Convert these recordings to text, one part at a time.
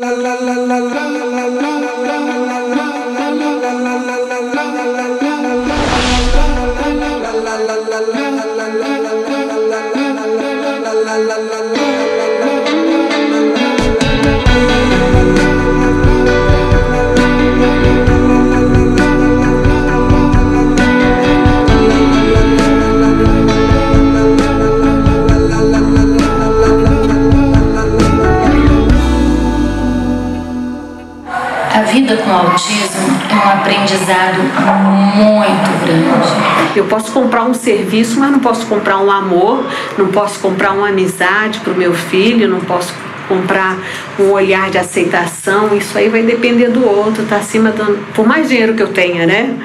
A vida com autismo é um aprendizado muito grande. Eu posso comprar um serviço, mas não posso comprar um amor, não posso comprar uma amizade para o meu filho, não posso comprar um olhar de aceitação. Isso aí vai depender do outro, tá acima por mais dinheiro que eu tenha, né?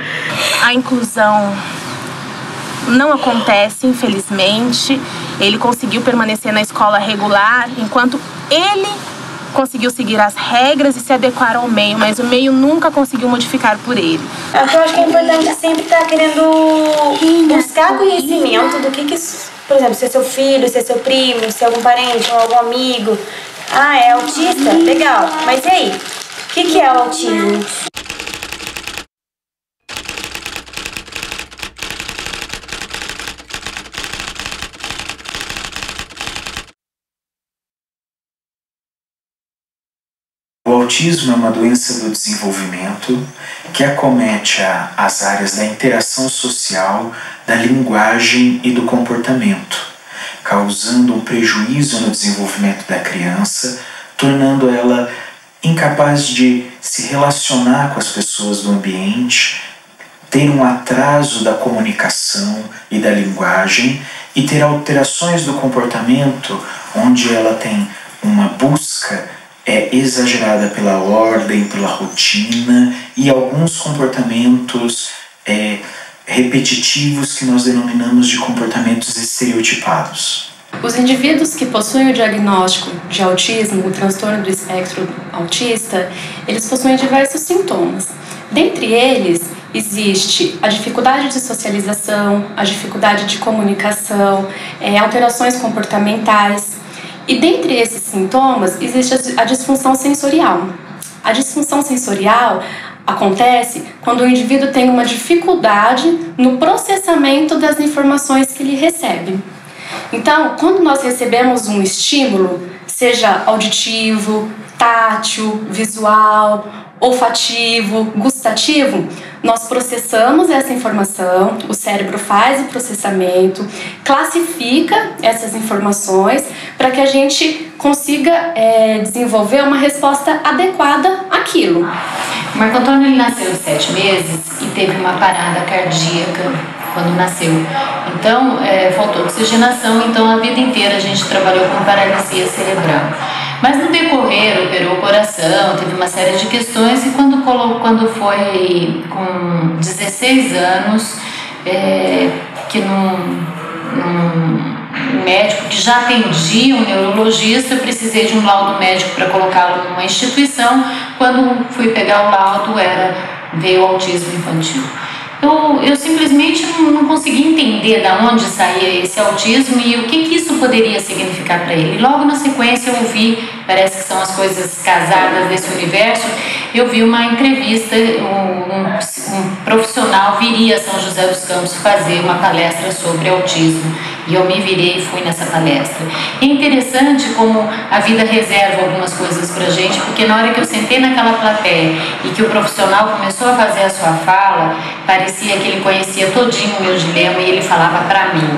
A inclusão não acontece, infelizmente. Ele conseguiu permanecer na escola regular enquanto ele conseguiu seguir as regras e se adequar ao meio, mas o meio nunca conseguiu modificar por ele. Eu acho que é importante sempre estar querendo buscar conhecimento do que por exemplo, se é seu filho, se é seu primo, se é algum parente ou algum amigo. Ah, é autista? Legal. Mas e aí? O que é o autismo? O autismo é uma doença do desenvolvimento que acomete as áreas da interação social, da linguagem e do comportamento, causando um prejuízo no desenvolvimento da criança, tornando ela incapaz de se relacionar com as pessoas do ambiente, ter um atraso da comunicação e da linguagem e ter alterações do comportamento, onde ela tem uma busca exagerada pela ordem, pela rotina e alguns comportamentos repetitivos que nós denominamos de comportamentos estereotipados. Os indivíduos que possuem o diagnóstico de autismo, o transtorno do espectro autista, eles possuem diversos sintomas. Dentre eles, existe a dificuldade de socialização, a dificuldade de comunicação, alterações comportamentais. E dentre esses sintomas, existe a disfunção sensorial. A disfunção sensorial acontece quando o indivíduo tem uma dificuldade no processamento das informações que ele recebe. Então, quando nós recebemos um estímulo, seja auditivo, tátil, visual, olfativo, gustativo, nós processamos essa informação, o cérebro faz o processamento, classifica essas informações para que a gente consiga desenvolver uma resposta adequada àquilo. O Marco Antônio ele nasceu aos 7 meses e teve uma parada cardíaca quando nasceu. Então, faltou oxigenação, então a vida inteira a gente trabalhou com paralisia cerebral. Mas no decorrer, operou o coração, teve uma série de questões e quando foi com 16 anos, que num médico que já atendia, um neurologista, eu precisei de um laudo médico para colocá-lo numa instituição. Quando fui pegar o laudo, veio o autismo infantil. Eu simplesmente não consegui entender de onde saía esse autismo e o que isso poderia significar para ele. Logo na sequência eu vi, parece que são as coisas casadas desse universo, eu vi uma entrevista, um profissional viria a São José dos Campos fazer uma palestra sobre autismo e eu me virei e fui nessa palestra. É interessante como a vida reserva algumas coisas pra gente, porque na hora que eu sentei naquela plateia e que o profissional começou a fazer a sua fala, parecia que ele conhecia todinho o meu dilema e ele falava para mim.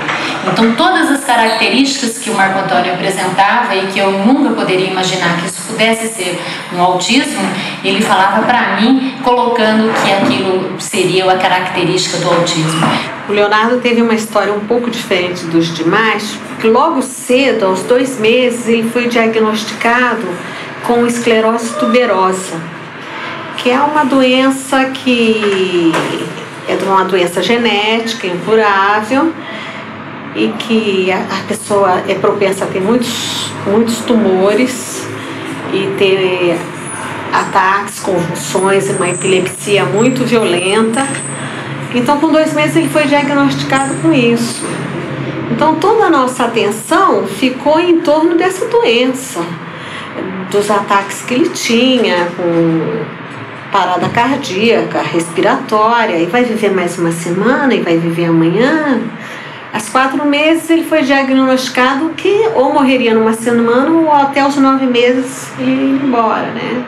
Então todas as características que o Marco Antônio apresentava e que eu nunca poderia imaginar que isso pudesse ser um autismo, ele falava para mim, colocando que aquilo seria a característica do autismo. O Leonardo teve uma história um pouco diferente dos demais, porque logo cedo, aos 2 meses, ele foi diagnosticado com esclerose tuberosa, que é uma doença que é uma doença genética, incurável, e que a pessoa é propensa a ter muitos tumores e ter ataques, convulsões, uma epilepsia muito violenta. Então, com 2 meses, ele foi diagnosticado com isso. Então, toda a nossa atenção ficou em torno dessa doença, dos ataques que ele tinha, com parada cardíaca, respiratória, e vai viver mais uma semana, e vai viver amanhã. Aos 4 meses ele foi diagnosticado que ou morreria numa semana ou até os 9 meses ele ia embora, né?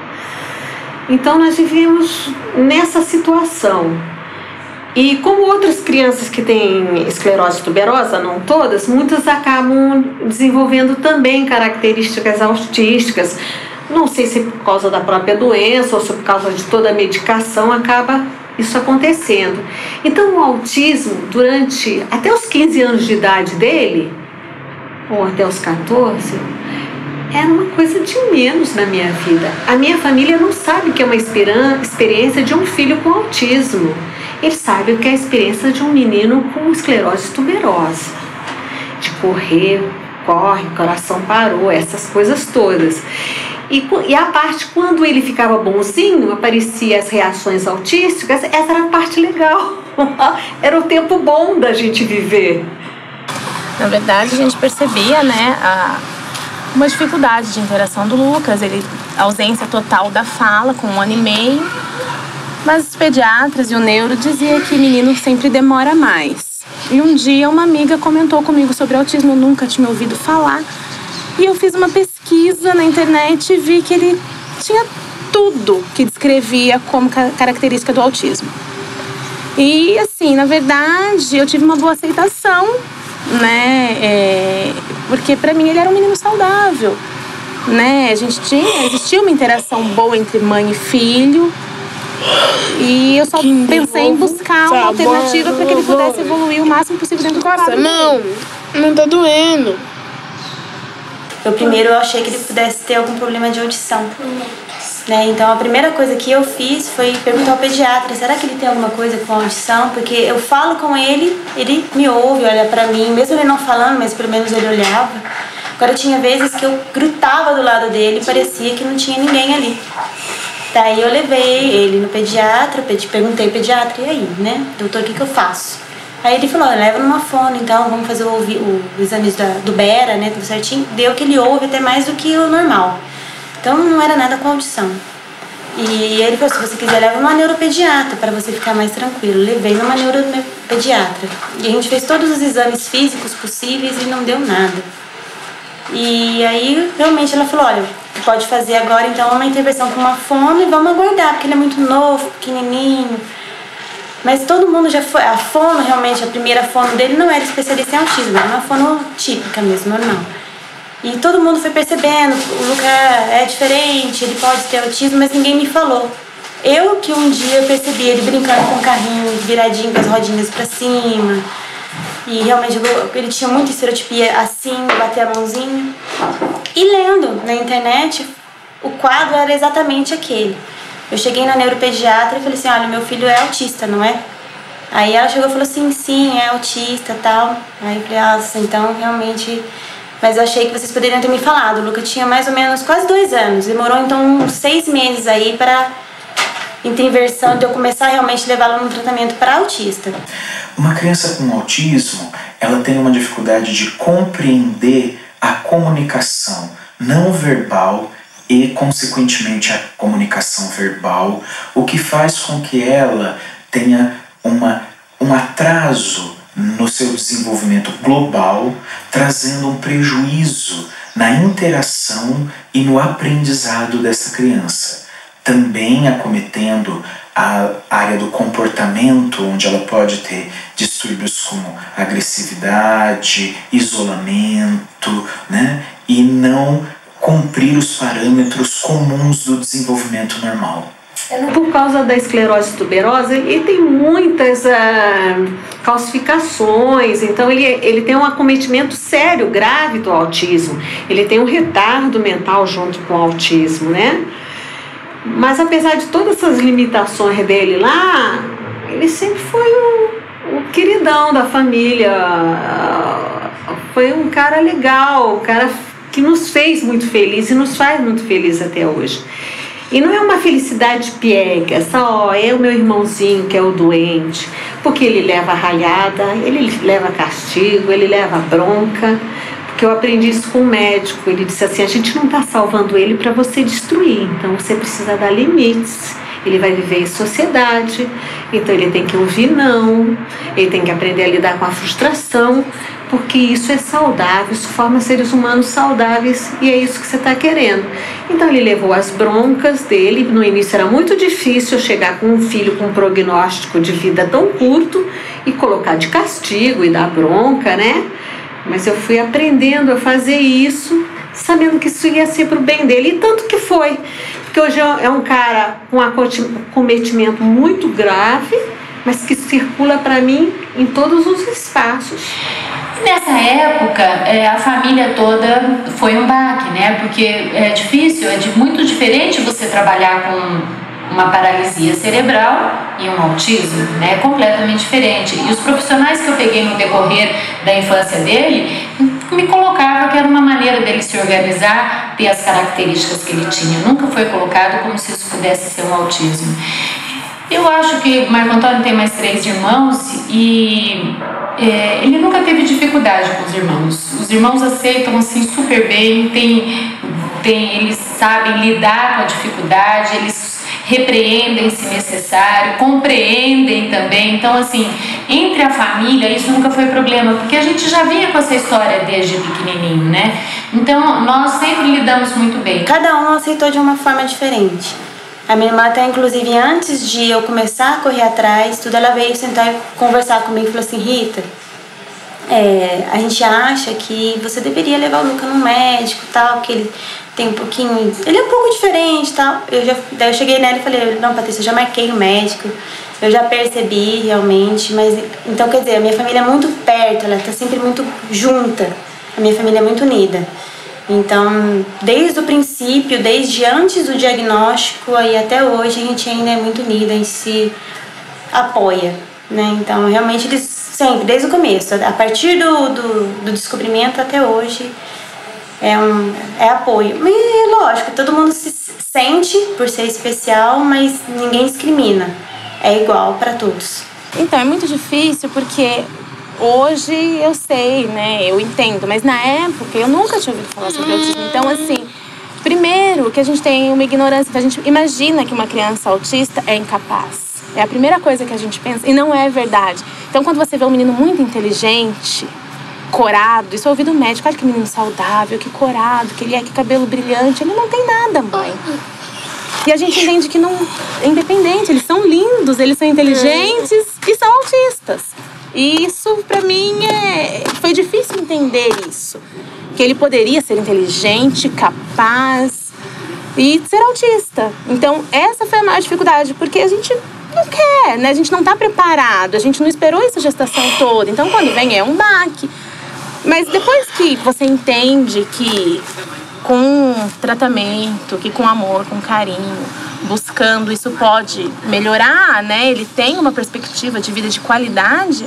Então nós vivemos nessa situação. E como outras crianças que têm esclerose tuberosa, não todas, muitas acabam desenvolvendo também características autísticas. Não sei se por causa da própria doença ou se por causa de toda a medicação acaba isso acontecendo. Então o autismo, durante até os 15 anos de idade dele, ou até os 14, era uma coisa de menos na minha vida. A minha família não sabe o que é uma experiência de um filho com autismo. Eles sabem o que é a experiência de um menino com esclerose tuberosa. De correr, corre, o coração parou, essas coisas todas. E a parte, quando ele ficava bonzinho, apareciam as reações autísticas, essa era a parte legal. Era o tempo bom da gente viver. Na verdade, a gente percebia, né, uma dificuldade de interação do Lucas, a ausência total da fala com 1 ano e meio. Mas os pediatras e o neuro diziam que menino sempre demora mais. E um dia uma amiga comentou comigo sobre autismo, eu nunca tinha ouvido falar. E eu fiz uma pesquisa na internet e vi que ele tinha tudo que descrevia como característica do autismo. E assim, na verdade, eu tive uma boa aceitação, né? Porque pra mim ele era um menino saudável, né? Existia uma interação boa entre mãe e filho. E eu só pensei em buscar uma alternativa para que ele pudesse evoluir o máximo possível dentro do quadro. Não tá doendo. Primeiro eu achei que ele pudesse ter algum problema de audição, né? Então a primeira coisa que eu fiz foi perguntar ao pediatra, será que ele tem alguma coisa com audição? Porque eu falo com ele, ele me ouve, olha pra mim, mesmo ele não falando, mas pelo menos ele olhava. Agora tinha vezes que eu grudava do lado dele e parecia que não tinha ninguém ali. Daí eu levei ele no pediatra, perguntei ao pediatra, e aí, né? Doutor, o que eu faço? Aí ele falou, leva numa fono, então vamos fazer o exame do Bera, né, tudo certinho. Deu que ele ouve até mais do que o normal. Então não era nada com audição. E ele falou, se você quiser, leva numa neuropediatra para você ficar mais tranquilo. Levei numa neuropediatra. E a gente fez todos os exames físicos possíveis e não deu nada. E aí, realmente, ela falou, olha, pode fazer agora, então, uma intervenção com uma fono e vamos aguardar, porque ele é muito novo, pequenininho. Mas todo mundo já foi, a fono realmente, a primeira fono dele não era especialista em autismo, era uma fono típica mesmo, normal. E todo mundo foi percebendo, o Luca é diferente, ele pode ter autismo, mas ninguém me falou. Eu que um dia percebi ele brincando com o carrinho, viradinho com as rodinhas pra cima. E realmente ele tinha muita estereotipia assim, bater a mãozinha. E lendo na internet, o quadro era exatamente aquele. Eu cheguei na neuropediatra e falei assim, olha, meu filho é autista, não é? Aí ela chegou e falou assim, sim, é autista e tal. Aí eu falei, nossa, então realmente... Mas eu achei que vocês poderiam ter me falado. O Luca tinha mais ou menos quase 2 anos. Demorou então uns 6 meses aí para intervenção de eu começar a realmente levá-lo no tratamento para autista. Uma criança com autismo, ela tem uma dificuldade de compreender a comunicação não verbal e, consequentemente, a comunicação verbal, o que faz com que ela tenha um atraso no seu desenvolvimento global, trazendo um prejuízo na interação e no aprendizado dessa criança. Também acometendo a área do comportamento, onde ela pode ter distúrbios como agressividade, isolamento, né? E não cumprir os parâmetros comuns do desenvolvimento normal. Por causa da esclerose tuberosa, ele tem muitas calcificações, então ele tem um acometimento sério, grave do autismo. Ele tem um retardo mental junto com o autismo, né? Mas apesar de todas essas limitações dele lá, ele sempre foi o queridão da família, foi um cara legal, um cara que nos fez muito feliz e nos faz muito feliz até hoje. E não é uma felicidade piega, só é o meu irmãozinho que é o doente, porque ele leva ralhada, ele leva castigo, ele leva bronca, porque eu aprendi isso com um médico. Ele disse assim: a gente não está salvando ele para você destruir, então você precisa dar limites. Ele vai viver em sociedade, então ele tem que ouvir não, ele tem que aprender a lidar com a frustração, porque isso é saudável, isso forma seres humanos saudáveis e é isso que você está querendo. Então ele levou as broncas dele. No início era muito difícil eu chegar com um filho com um prognóstico de vida tão curto e colocar de castigo e dar bronca, né? Mas eu fui aprendendo a fazer isso, sabendo que isso ia ser para o bem dele, e tanto que foi. Porque hoje é um cara com um acometimento muito grave, mas que circula para mim em todos os espaços. Nessa época, a família toda foi um baque, né? Porque é difícil, muito diferente você trabalhar com uma paralisia cerebral e um autismo, né? É completamente diferente. E os profissionais que eu peguei no decorrer da infância dele me colocavam que era uma maneira dele se organizar, ter as características que ele tinha. Nunca foi colocado como se isso pudesse ser um autismo. Eu acho que o Marco Antônio tem mais 3 irmãos e ele nunca teve dificuldade com os irmãos. Os irmãos aceitam assim super bem, eles sabem lidar com a dificuldade, eles repreendem se necessário, compreendem também. Então, assim, entre a família isso nunca foi problema, porque a gente já vinha com essa história desde pequenininho, né? Então, nós sempre lidamos muito bem. Cada um aceitou de uma forma diferente. A minha irmã até, inclusive, antes de eu começar a correr atrás, ela veio sentar e conversar comigo e falou assim: Rita, a gente acha que você deveria levar o Luca no médico, tal, que ele tem um pouquinho... Ele é um pouco diferente, tal. Daí eu cheguei nela e falei: não, Patrícia, eu já marquei o médico, eu já percebi realmente, mas... Então, quer dizer, a minha família é muito perto, ela está sempre muito junta, a minha família é muito unida. Então, desde o princípio, desde antes do diagnóstico e até hoje, a gente ainda é muito unida, a gente se apoia, né? Então, realmente, eles sempre, desde o começo, a partir do descobrimento até hoje, é apoio. Mas é lógico, todo mundo se sente por ser especial, mas ninguém discrimina. É igual para todos. Então, é muito difícil porque... Hoje eu sei, né, eu entendo, mas na época eu nunca tinha ouvido falar sobre autismo. Então, assim, primeiro que a gente tem uma ignorância, a gente imagina que uma criança autista é incapaz. É a primeira coisa que a gente pensa, e não é verdade. Então, quando você vê um menino muito inteligente, corado, isso é ouvido do médico: olha que menino saudável, que corado, que ele é, que cabelo brilhante, ele não tem nada, mãe. E a gente entende que não é independente, eles são lindos, eles são inteligentes e são autistas. E isso, pra mim, foi difícil entender isso. Que ele poderia ser inteligente, capaz e ser autista. Então, essa foi a maior dificuldade, porque a gente não quer, né? A gente não tá preparado, a gente não esperou essa gestação toda. Então, quando vem, é um baque. Mas depois que você entende que com tratamento, que com amor, com carinho, buscando, isso pode melhorar, né? Ele tem uma perspectiva de vida de qualidade.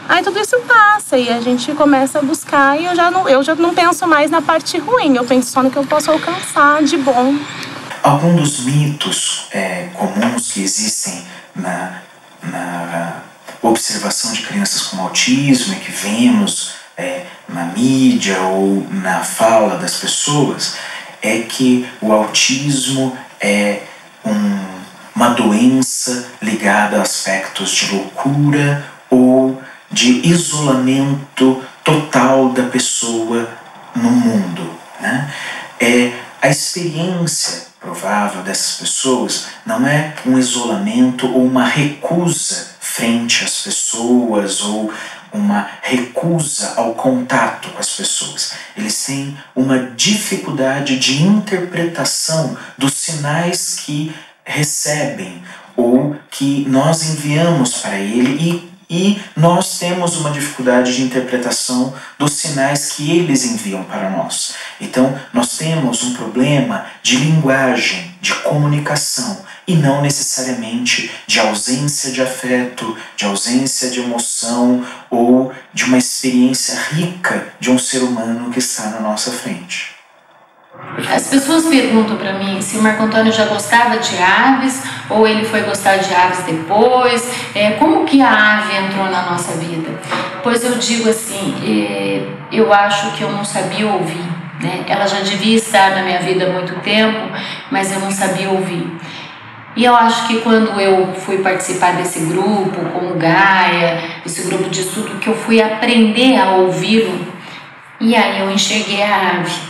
Aí tudo isso passa e a gente começa a buscar, e eu já não penso mais na parte ruim, eu penso só no que eu posso alcançar de bom. Alguns dos mitos comuns que existem na observação de crianças com autismo e que vemos na mídia ou na fala das pessoas é que o autismo é uma doença ligada a aspectos de loucura ou de isolamento total da pessoa no mundo, né? A experiência provável dessas pessoas não é um isolamento ou uma recusa frente às pessoas ou uma recusa ao contato com as pessoas. Eles têm uma dificuldade de interpretação dos sinais que recebem ou que nós enviamos para ele, e nós temos uma dificuldade de interpretação dos sinais que eles enviam para nós. Então, nós temos um problema de linguagem, de comunicação, e não necessariamente de ausência de afeto, de ausência de emoção ou de uma experiência rica de um ser humano que está na nossa frente. As pessoas perguntam para mim se o Marco Antônio já gostava de aves ou ele foi gostar de aves depois, como que a ave entrou na nossa vida? Pois eu digo assim, eu acho que eu não sabia ouvir, né? Ela já devia estar na minha vida há muito tempo, mas eu não sabia ouvir. E eu acho que quando eu fui participar desse grupo, com o Gaia, esse grupo de estudo, que eu fui aprender a ouvi-lo, e aí eu enxerguei a ave,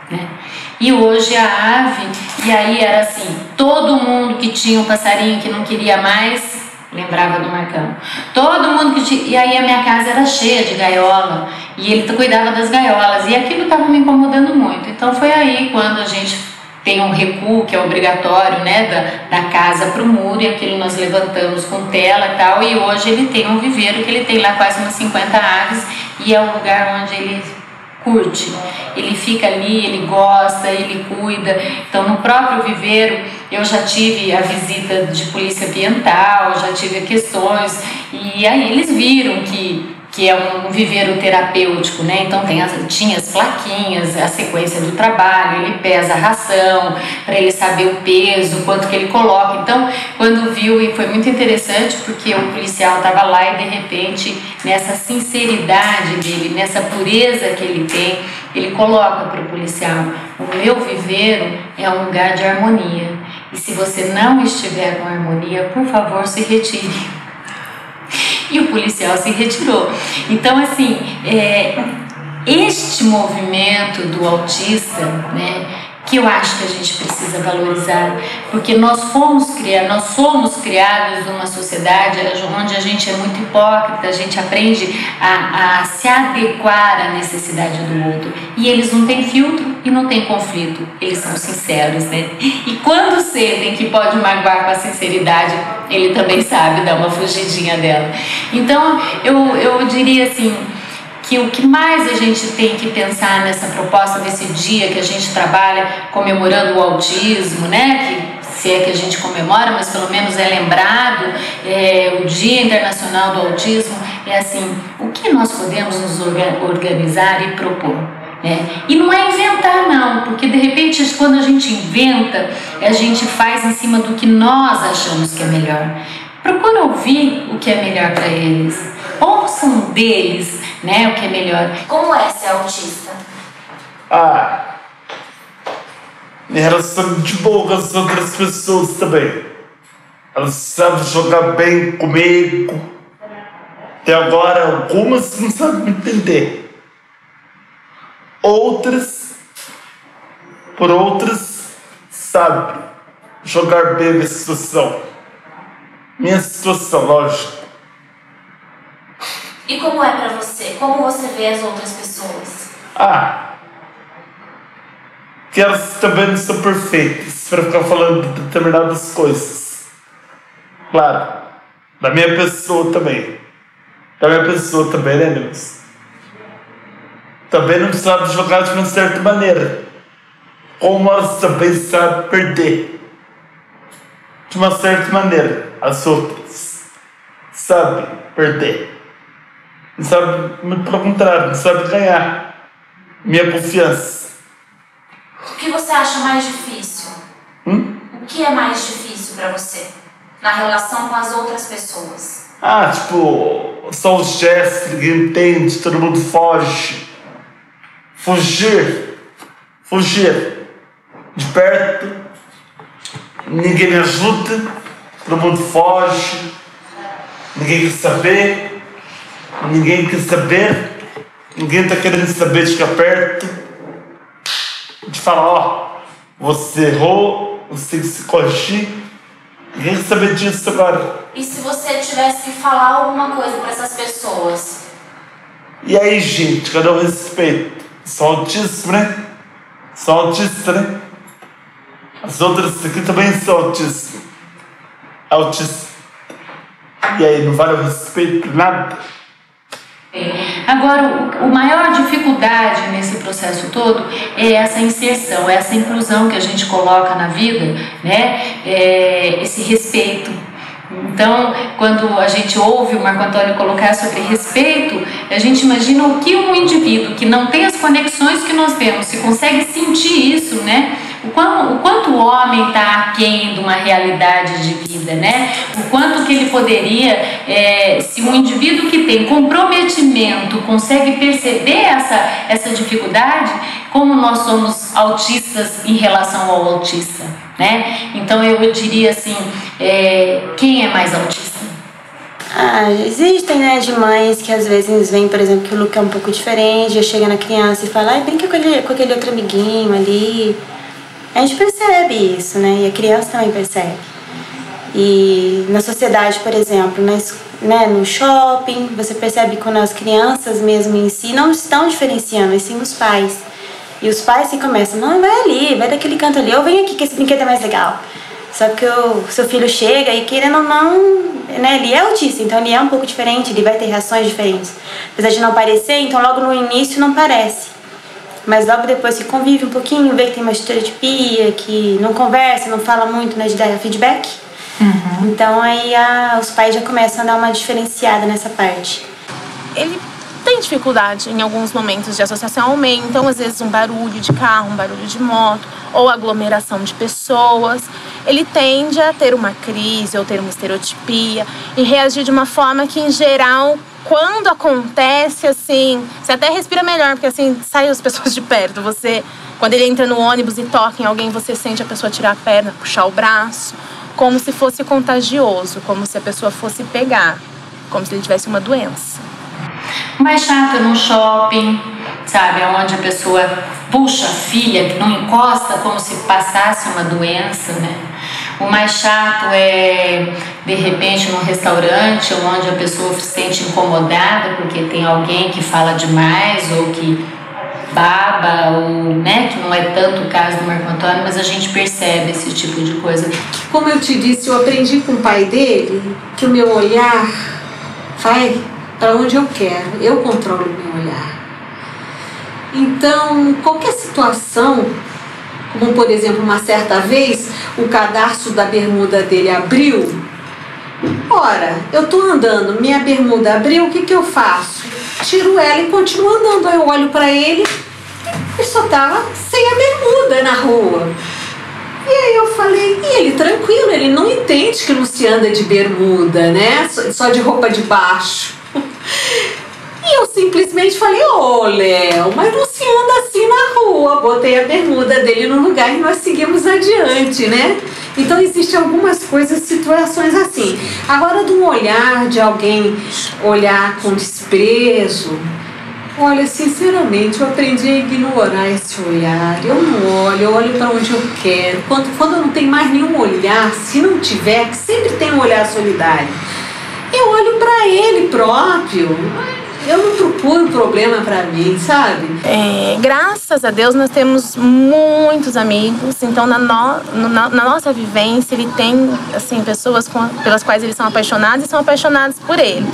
né? E hoje a ave, e aí era assim, todo mundo que tinha um passarinho que não queria mais, lembrava do Marcão. Todo mundo que tinha, e aí a minha casa era cheia de gaiola, e ele cuidava das gaiolas, e aquilo estava me incomodando muito. Então foi aí quando a gente tem um recuo que é obrigatório, né, da casa para o muro, e aquilo nós levantamos com tela e tal, e hoje ele tem um viveiro que ele tem lá quase umas 50 aves, e é o lugar onde ele curte, ele fica ali, ele gosta, ele cuida. Então no próprio viveiro eu já tive a visita de polícia ambiental, já tive questões, e aí eles viram que é um viveiro terapêutico, né? Então tinha as plaquinhas, a sequência do trabalho, ele pesa a ração, para ele saber o peso, quanto que ele coloca. Então, quando viu, e foi muito interessante, porque o policial estava lá e de repente, nessa sinceridade dele, nessa pureza que ele tem, ele coloca para o policial: o meu viveiro é um lugar de harmonia, e se você não estiver com harmonia, por favor, se retire. E o policial se retirou. Então, assim, este movimento do autista, né, que eu acho que a gente precisa valorizar, porque nós somos criados numa sociedade onde a gente é muito hipócrita, a gente aprende a se adequar à necessidade do outro. E eles não têm filtro e não têm conflito, eles são sinceros, né? E quando sentem que pode magoar com a sinceridade, ele também sabe dar uma fugidinha dela. Então, eu diria assim, que o que mais a gente tem que pensar nessa proposta desse dia que a gente trabalha comemorando o autismo, né? Que se é que a gente comemora, mas pelo menos é lembrado, o Dia Internacional do Autismo, é assim, o que nós podemos nos organizar e propor? E não é inventar não, porque de repente quando a gente inventa, a gente faz em cima do que nós achamos que é melhor. Procura ouvir o que é melhor para eles, ouçam deles, né, o que é melhor. Como é ser autista? Em relação de boa com as outras pessoas também. Elas sabem jogar bem comigo. Até agora, algumas não sabem me entender. Por outras, sabem jogar bem na situação. Minha situação, lógico. E como é pra você? Como você vê as outras pessoas? Que elas também não são perfeitas para ficar falando de determinadas coisas. Claro, da minha pessoa também. Né, Deus? Também não sabe jogar de uma certa maneira. Como elas também sabem perder. De uma certa maneira, as outras sabem perder. Não sabe, muito pelo contrário, não sabe ganhar. Minha confiança. O que você acha mais difícil? O que é mais difícil pra você na relação com as outras pessoas? Só os gestos, ninguém entende, todo mundo foge. Fugir de perto, ninguém me ajuda, todo mundo foge, ninguém quer saber, ninguém está querendo saber de ficar perto, de falar, você errou, você tem que se corrigir, ninguém quer saber disso agora. E se você tivesse que falar alguma coisa para essas pessoas? E aí, gente, cada um respeito. Sou autista, né? As outras aqui também são autistas. E aí, não vale o respeito por nada? Agora, a maior dificuldade nesse processo todo é essa inserção, essa inclusão que a gente coloca na vida, né? Esse respeito. Então, quando a gente ouve o Marco Antônio colocar sobre respeito, a gente imagina o que um indivíduo que não tem as conexões que nós temos, se consegue sentir isso, né? O quanto o homem está aquém de uma realidade de vida, né? O quanto que ele poderia, se um indivíduo que tem comprometimento consegue perceber essa dificuldade, como nós somos autistas em relação ao autista, né? Então eu diria assim, quem é mais autista? Existem, né, de mães que às vezes veem, por exemplo, que o look é um pouco diferente, já chega na criança e fala, brinca com aquele outro amiguinho ali. A gente percebe isso, né? E a criança também percebe. E na sociedade, por exemplo, no shopping, você percebe quando as crianças mesmo em si não estão diferenciando, e sim os pais. E os pais se começam, não, vai ali, vai daquele canto ali, ou vem aqui que esse brinquedo é mais legal. Só que o seu filho chega e querendo ou não, né, ele é autista, então ele é um pouco diferente, ele vai ter reações diferentes. Apesar de não parecer, então logo no início não parece. Mas logo depois que convive um pouquinho, vê que tem uma estereotipia, que não conversa, não fala muito, né, de dar feedback. Uhum. Então aí os pais já começam a dar uma diferenciada nessa parte. Ele tem dificuldade em alguns momentos de associação ao meio, então às vezes um barulho de carro, um barulho de moto, ou aglomeração de pessoas, ele tende a ter uma crise ou ter uma estereotipia e reagir de uma forma que, em geral, quando acontece, assim, você até respira melhor, porque assim, sai as pessoas de perto. Quando ele entra no ônibus e toca em alguém, você sente a pessoa tirar a perna, puxar o braço, como se fosse contagioso, como se a pessoa fosse pegar, como se ele tivesse uma doença. Mais chato é no shopping, sabe, onde a pessoa puxa a filha, que não encosta, como se passasse uma doença, né? O mais chato é, de repente, num restaurante onde a pessoa se sente incomodada porque tem alguém que fala demais ou que baba, ou, né, que não é tanto o caso do Marco Antônio, mas a gente percebe esse tipo de coisa. Como eu te disse, eu aprendi com o pai dele que o meu olhar vai para onde eu quero, eu controlo o meu olhar. Então, qualquer situação, como por exemplo, uma certa vez, o cadarço da bermuda dele abriu. Ora, eu tô andando, minha bermuda abriu, o que eu faço? Tiro ela e continuo andando. Aí eu olho para ele e só tá sem a bermuda na rua. E aí eu falei, e ele tranquilo, ele não entende que não se anda de bermuda, né? Só de roupa de baixo. E eu simplesmente falei, Léo, mas não se anda assim na rua. Botei a bermuda dele no lugar e nós seguimos adiante, né? Então existem algumas coisas, situações assim. Agora, de um olhar de alguém olhar com desprezo, olha, sinceramente, eu aprendi a ignorar esse olhar. Eu não olho, eu olho para onde eu quero. Quando eu não tenho mais nenhum olhar, se não tiver, que sempre tem um olhar solidário, eu olho para ele próprio. Eu não procuro problema pra mim, sabe? Graças a Deus nós temos muitos amigos, então na nossa vivência ele tem assim, pessoas pelas quais eles são apaixonados e são apaixonados por ele.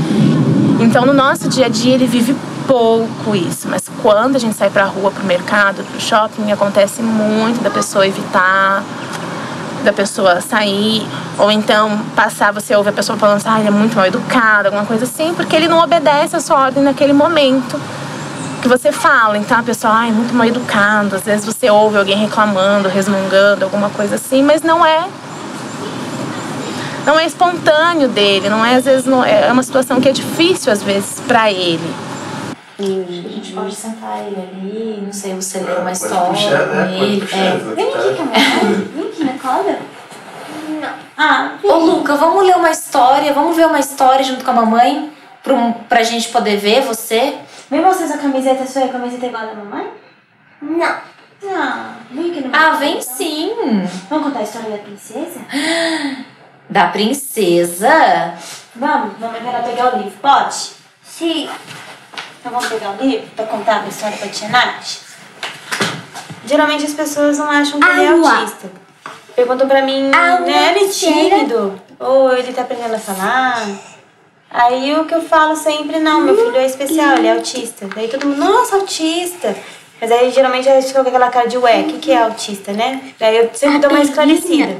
Então no nosso dia a dia ele vive pouco isso, mas quando a gente sai pra rua, pro mercado, pro shopping, acontece muito da pessoa evitar, da pessoa sair, ou então passar, você ouve a pessoa falando assim, ele é muito mal educado, alguma coisa assim, porque ele não obedece a sua ordem naquele momento que você fala. Então a pessoa, é muito mal educado, às vezes você ouve alguém reclamando, resmungando, alguma coisa assim, mas não é espontâneo dele, não é, às vezes é uma situação que é difícil às vezes pra ele. A gente pode sentar ele ali, não sei, você lê uma história com ele. Vem aqui, Camila. Vem aqui na cola. Não. Ô, Luca, vamos ler uma história, vamos ver uma história junto com a mamãe, pra gente poder ver você. Vem mostrar sua camiseta, sua camiseta igual a da mamãe? Não. Vem aqui no vem então. Sim. Vamos contar a história da princesa? Da princesa? Vamos pegar o livro, pode? Sim. Então vamos pegar o livro pra contar a história pra tia Nath? Geralmente as pessoas não acham que ele é autista. Perguntam pra mim, né, ele é tímido? Ou ele tá aprendendo a falar? Aí o que eu falo sempre, não, meu filho é especial, ele é autista. Daí todo mundo, nossa, autista. Mas aí geralmente a gente fica com aquela cara de, o que é autista, né? Daí eu sempre dou uma esclarecida.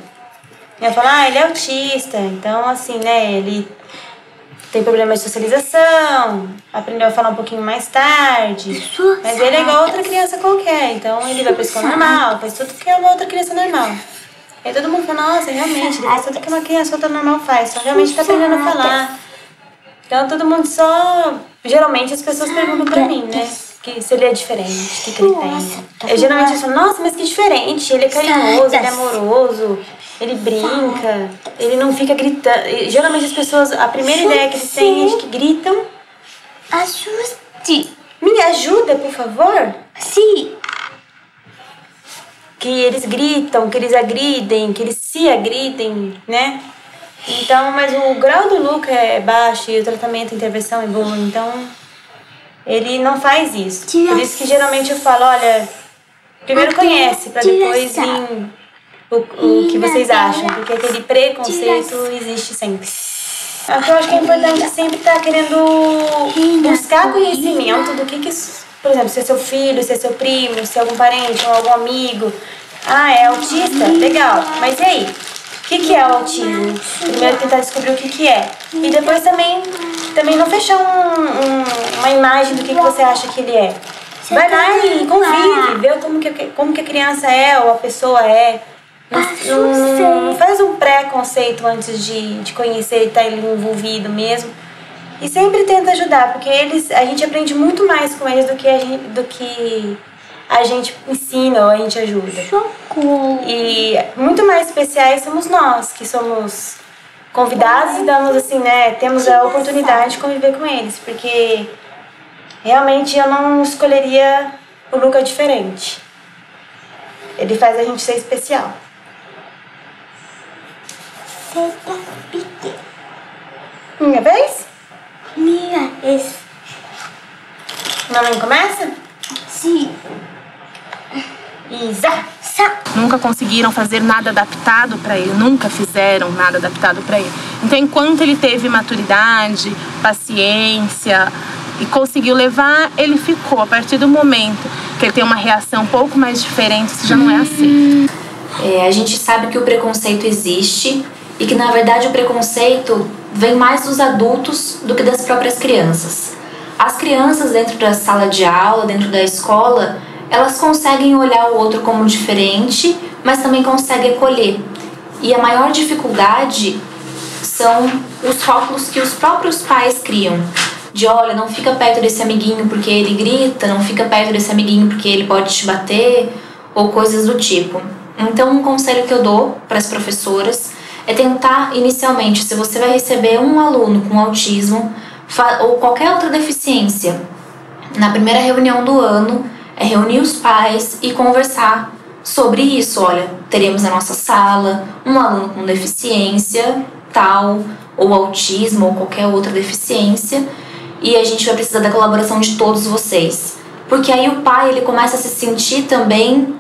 Eu falo, ele é autista, então assim, né, ele tem problemas de socialização, aprendeu a falar um pouquinho mais tarde, mas ele é igual outra criança qualquer, então ele vai pra escola normal, faz tudo que uma outra criança normal. Aí todo mundo fala, nossa, realmente, ele faz tudo que uma criança outra normal faz, só realmente tá aprendendo a falar. Então todo mundo só... Geralmente as pessoas perguntam pra mim, né? Se ele é diferente, o que ele tem. Eu geralmente falo, nossa, mas que diferente, ele é carinhoso, ele é amoroso, ele brinca, ele não fica gritando. Geralmente as pessoas, a primeira ideia que eles têm é que gritam. Ajuste. Me ajuda, por favor? Sim. Que eles gritam, que eles agridem, que eles se agridem, né? Então, mas o grau do Luca é baixo e o tratamento, a intervenção é boa, então ele não faz isso. Por isso que geralmente eu falo, olha, primeiro conhece, pra depois vir o que vocês acham, porque aquele preconceito existe sempre. O que eu acho que é importante é sempre estar querendo buscar conhecimento do que por exemplo, se é seu filho, se é seu primo, se é algum parente ou algum amigo. É autista? Legal. Mas e aí? O que é o autismo? Primeiro tentar descobrir o que é. E depois também não fechar uma imagem do que você acha que ele é. Vai lá e convive, vê como que a criança é ou a pessoa é. Não faz um preconceito antes de conhecer e estar envolvido mesmo. E sempre tenta ajudar, porque a gente aprende muito mais com eles do que a gente ensina ou a gente ajuda. E muito mais especiais somos nós, que somos convidados e damos assim, né, temos a oportunidade de conviver com eles, porque realmente eu não escolheria o Luca diferente. Ele faz a gente ser especial. Minha vez? Minha vez. Mamãe começa? Sim. Isa. Nunca conseguiram fazer nada adaptado para ele, nunca fizeram nada adaptado para ele. Então, enquanto ele teve maturidade, paciência e conseguiu levar, ele ficou. A partir do momento que ele tem uma reação um pouco mais diferente, isso já não é assim. A gente sabe que o preconceito existe e que, na verdade, o preconceito vem mais dos adultos do que das próprias crianças. As crianças dentro da sala de aula, dentro da escola, elas conseguem olhar o outro como diferente, mas também conseguem acolher. E a maior dificuldade são os rótulos que os próprios pais criam. De, olha, não fica perto desse amiguinho porque ele grita, não fica perto desse amiguinho porque ele pode te bater, ou coisas do tipo. Então, um conselho que eu dou para as professoras é tentar, inicialmente, se você vai receber um aluno com autismo ou qualquer outra deficiência, na primeira reunião do ano, é reunir os pais e conversar sobre isso. Olha, teremos na nossa sala um aluno com deficiência tal, ou autismo, ou qualquer outra deficiência, e a gente vai precisar da colaboração de todos vocês. Porque aí o pai, ele começa a se sentir também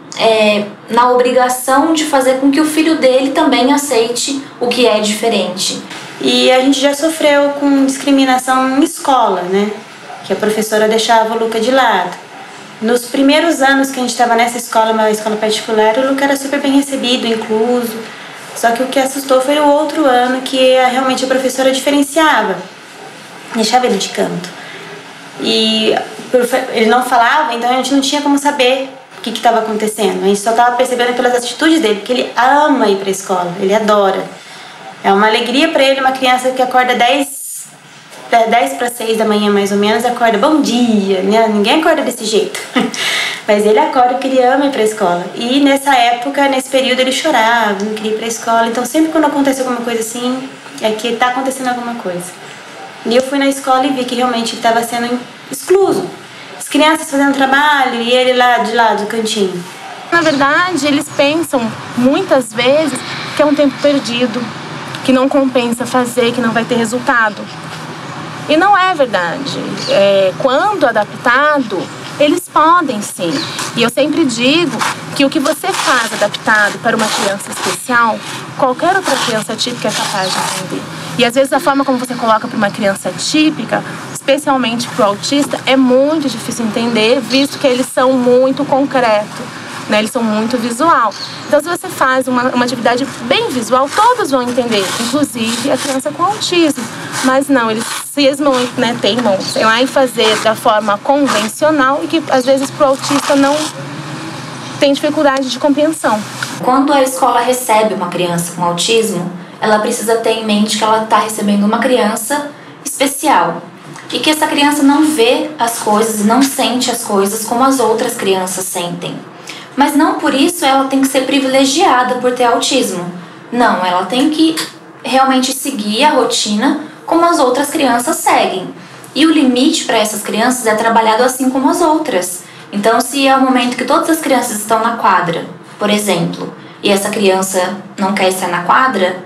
na obrigação de fazer com que o filho dele também aceite o que é diferente. E a gente já sofreu com discriminação em escola, né? Que a professora deixava o Luca de lado. Nos primeiros anos que a gente estava nessa escola, uma escola particular, o Luca era super bem recebido, incluso. Só que o que assustou foi o outro ano que realmente a professora diferenciava, deixava ele de canto. E ele não falava, então a gente não tinha como saber o que estava acontecendo. A gente só estava percebendo pelas atitudes dele, porque ele ama ir para a escola, ele adora. É uma alegria para ele, uma criança que acorda 10 para 6 da manhã mais ou menos, acorda, bom dia, né? Ninguém acorda desse jeito. Mas ele acorda porque ele ama ir para a escola. E nessa época, nesse período, ele chorava, não queria ir para a escola. Então sempre quando acontece alguma coisa assim, é que está acontecendo alguma coisa. E eu fui na escola e vi que realmente ele estava sendo excluso. As crianças fazendo trabalho e ele lá de lá do cantinho. Na verdade, eles pensam muitas vezes que é um tempo perdido, que não compensa fazer, que não vai ter resultado. E não é verdade. Quando adaptado, eles podem sim. E eu sempre digo que o que você faz adaptado para uma criança especial, qualquer outra criança típica é capaz de entender. E às vezes a forma como você coloca para uma criança típica, especialmente para o autista, é muito difícil entender, visto que eles são muito concretos. né? Eles são muito visual. Então, se você faz uma atividade bem visual, todos vão entender, inclusive a criança com autismo. Mas não, eles cismam, né, teimam em fazer da forma convencional e que, às vezes, para o autista não tem dificuldade de compreensão. Quando a escola recebe uma criança com autismo, ela precisa ter em mente que ela está recebendo uma criança especial e que essa criança não vê as coisas e não sente as coisas como as outras crianças sentem. Mas não por isso ela tem que ser privilegiada por ter autismo. Não, ela tem que realmente seguir a rotina como as outras crianças seguem. E o limite para essas crianças é trabalhado assim como as outras. Então, se é o momento que todas as crianças estão na quadra, por exemplo, e essa criança não quer estar na quadra,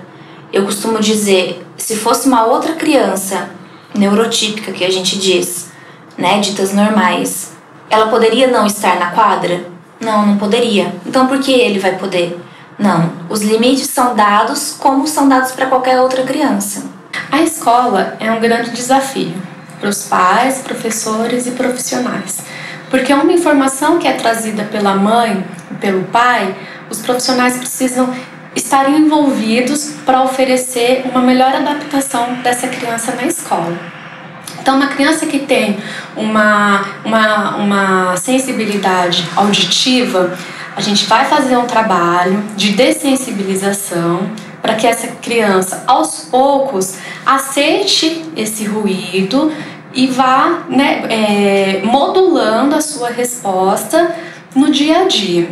eu costumo dizer, se fosse uma outra criança neurotípica, que a gente diz, né, ditas normais, ela poderia não estar na quadra? Não, não poderia. Então por que ele vai poder? Não, os limites são dados como são dados para qualquer outra criança. A escola é um grande desafio para os pais, professores e profissionais, porque uma informação que é trazida pela mãe e pelo pai, os profissionais precisam estar envolvidos para oferecer uma melhor adaptação dessa criança na escola. Então, uma criança que tem uma sensibilidade auditiva, a gente vai fazer um trabalho de dessensibilização para que essa criança, aos poucos, aceite esse ruído e vá, né, modulando a sua resposta no dia a dia.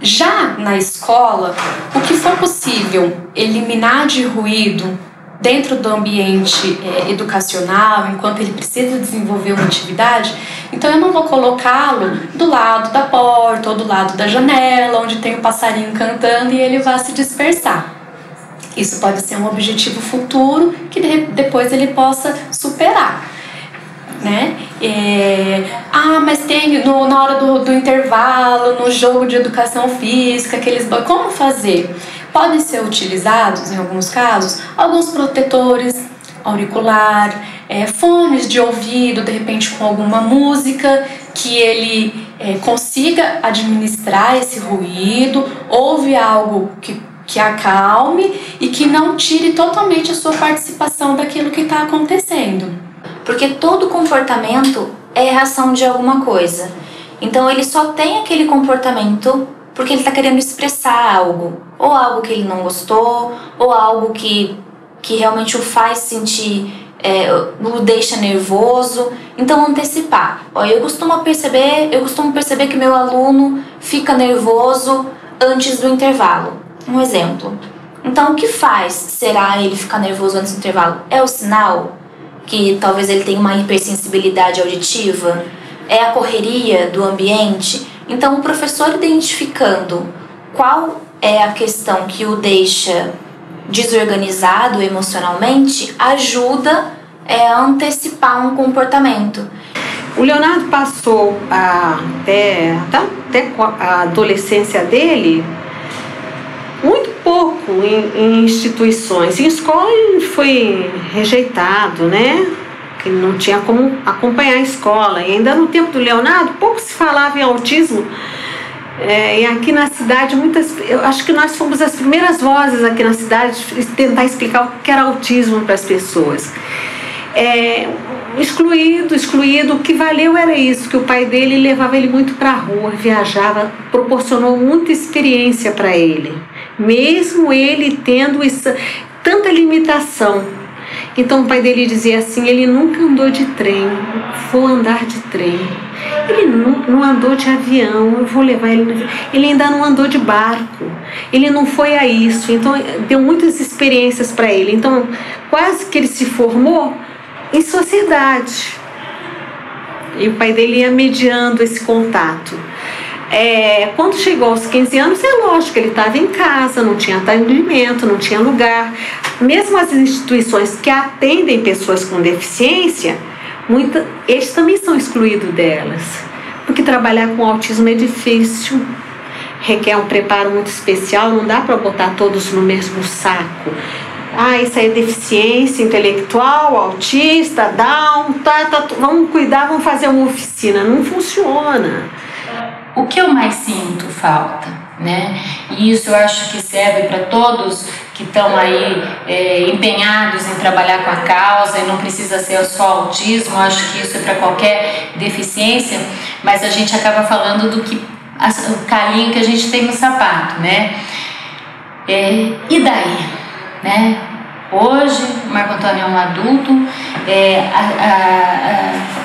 Já na escola, o que for possível eliminar de ruído dentro do ambiente educacional, enquanto ele precisa desenvolver uma atividade, então eu não vou colocá-lo do lado da porta ou do lado da janela, onde tem um passarinho cantando e ele vai se dispersar. Isso pode ser um objetivo futuro que depois ele possa superar, né? Mas tem na hora do intervalo, no jogo de educação física, como fazer? Podem ser utilizados, em alguns casos, alguns protetores auricular, fones de ouvido, de repente com alguma música, que ele consiga administrar esse ruído, ouve algo que acalme e que não tire totalmente a sua participação daquilo que está acontecendo. Porque todo comportamento é reação de alguma coisa. Então ele só tem aquele comportamento porque ele está querendo expressar algo. Ou algo que ele não gostou, ou algo que realmente o faz sentir, o deixa nervoso. Então antecipar. Eu costumo perceber que meu aluno fica nervoso antes do intervalo. Um exemplo. Então o que será ele ficar nervoso antes do intervalo? É o sinal que talvez ele tenha uma hipersensibilidade auditiva? É a correria do ambiente? Então, o professor identificando qual é a questão que o deixa desorganizado emocionalmente, ajuda a antecipar um comportamento. O Leonardo passou até a adolescência dele muito pouco em instituições. Em escola ele foi rejeitado, né? Que não tinha como acompanhar a escola. E ainda no tempo do Leonardo, pouco se falava em autismo. E aqui na cidade, eu acho que nós fomos as primeiras vozes aqui na cidade de tentar explicar o que era autismo para as pessoas. Excluído, o que valeu era isso, que o pai dele levava ele muito para a rua, viajava, proporcionou muita experiência para ele, mesmo ele tendo tanta limitação. Então o pai dele dizia assim, ele nunca andou de trem, vou andar de trem. Ele não andou de avião, eu vou levar ele. Ele ainda não andou de barco, ele não foi a isso. Então deu muitas experiências para ele. Então quase que ele se formou em sociedade. E o pai dele ia mediando esse contato. Quando chegou aos 15 anos, é lógico, ele estava em casa, não tinha atendimento, não tinha lugar. Mesmo as instituições que atendem pessoas com deficiência, eles também são excluídos delas. Porque trabalhar com autismo é difícil, requer um preparo muito especial, não dá para botar todos no mesmo saco. Isso aí é deficiência intelectual, autista, Down, vamos cuidar, vamos fazer uma oficina. Não funciona. o que eu mais sinto falta, né? E isso eu acho que serve para todos que estão aí empenhados em trabalhar com a causa, e não precisa ser só autismo, eu acho que isso é para qualquer deficiência, mas a gente acaba falando do que o calinho que a gente tem no sapato, né? E daí, né? Hoje, o Marco Antônio é um adulto,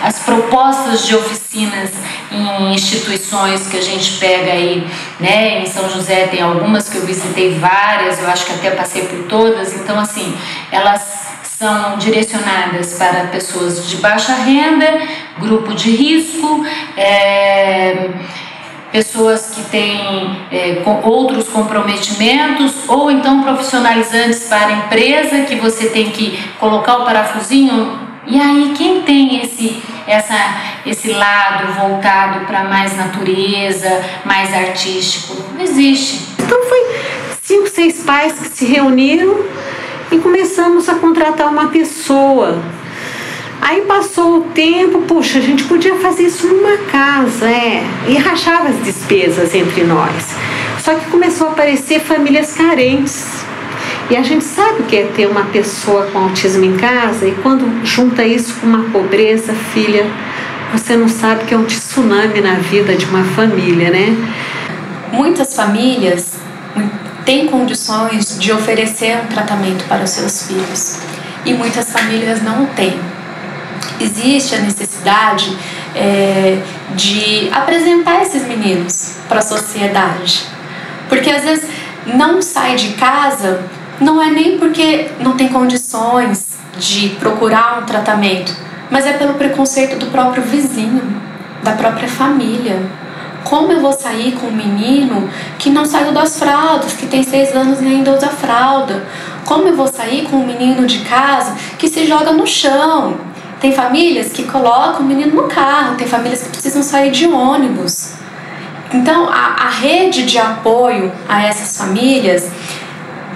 as propostas de oficinas em instituições que a gente pega aí, né, em São José tem algumas que eu visitei, várias, eu acho que até passei por todas, então assim, elas são direcionadas para pessoas de baixa renda, grupo de risco, pessoas que têm outros comprometimentos, ou então profissionalizantes para a empresa, que você tem que colocar o parafusinho. E aí quem tem esse lado voltado para mais natureza, mais artístico? Não existe. Então foi 5, 6 pais que se reuniram e começamos a contratar uma pessoa. Aí passou o tempo, puxa, a gente podia fazer isso numa casa, e rachava as despesas entre nós. Só que começou a aparecer famílias carentes. E a gente sabe o que é ter uma pessoa com autismo em casa, e quando junta isso com uma pobreza, filha, você não sabe que é um tsunami na vida de uma família, né? Muitas famílias têm condições de oferecer um tratamento para os seus filhos, e muitas famílias não o têm. Existe a necessidade de apresentar esses meninos para a sociedade, porque às vezes não sai de casa, não é nem porque não tem condições de procurar um tratamento, mas é pelo preconceito do próprio vizinho, da própria família. Como eu vou sair com um menino que não saiu das fraldas, que tem 6 anos e ainda usa fralda? Como eu vou sair com um menino de casa que se joga no chão? Tem famílias que colocam o menino no carro, tem famílias que precisam sair de ônibus. Então, a rede de apoio a essas famílias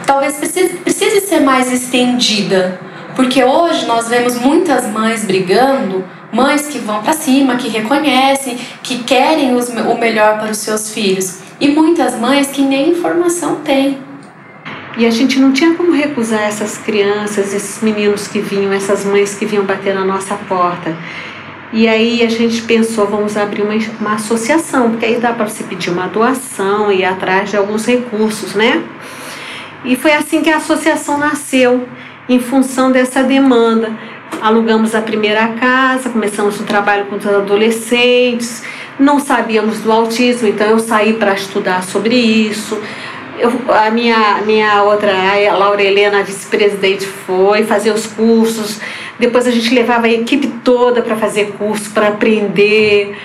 talvez precise ser mais estendida, porque hoje nós vemos muitas mães brigando, mães que vão para cima, que reconhecem, que querem o melhor para os seus filhos, e muitas mães que nem informação têm. E a gente não tinha como recusar essas crianças, esses meninos que vinham, essas mães que vinham bater na nossa porta. E aí a gente pensou, vamos abrir uma associação, porque aí dá para você pedir uma doação e ir atrás de alguns recursos, né? E foi assim que a associação nasceu, em função dessa demanda. Alugamos a primeira casa, começamos um trabalho com os adolescentes, não sabíamos do autismo, então eu saí para estudar sobre isso. A minha outra, a Laura Helena, a vice-presidente, foi fazer os cursos. Depois a gente levava a equipe toda para fazer curso, para aprender.